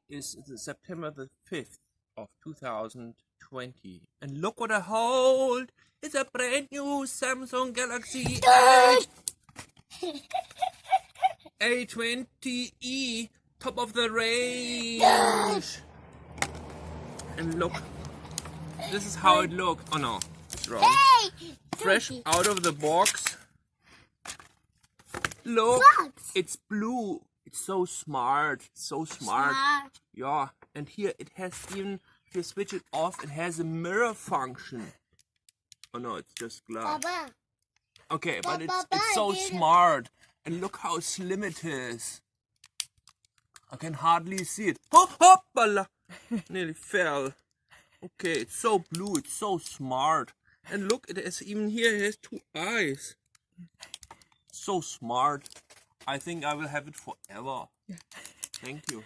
is September the 5th of 2020. And look what I hold! It's a brand new Samsung Galaxy A20e, top of the range. And look, this is how it looks. Oh no, it's wrong. Fresh out of the box. Look, it's blue. It's so smart. So smart. Yeah, and here it has even, if you switch it off, it has a mirror function. Oh no, it's just glass. Okay, but it's so smart. And look how slim it is. I can hardly see it. Oh, hoppala! Nearly fell. Okay, it's so blue, it's so smart. And look, it has even here, it has 2 eyes. So smart. I think I will have it forever. Thank you.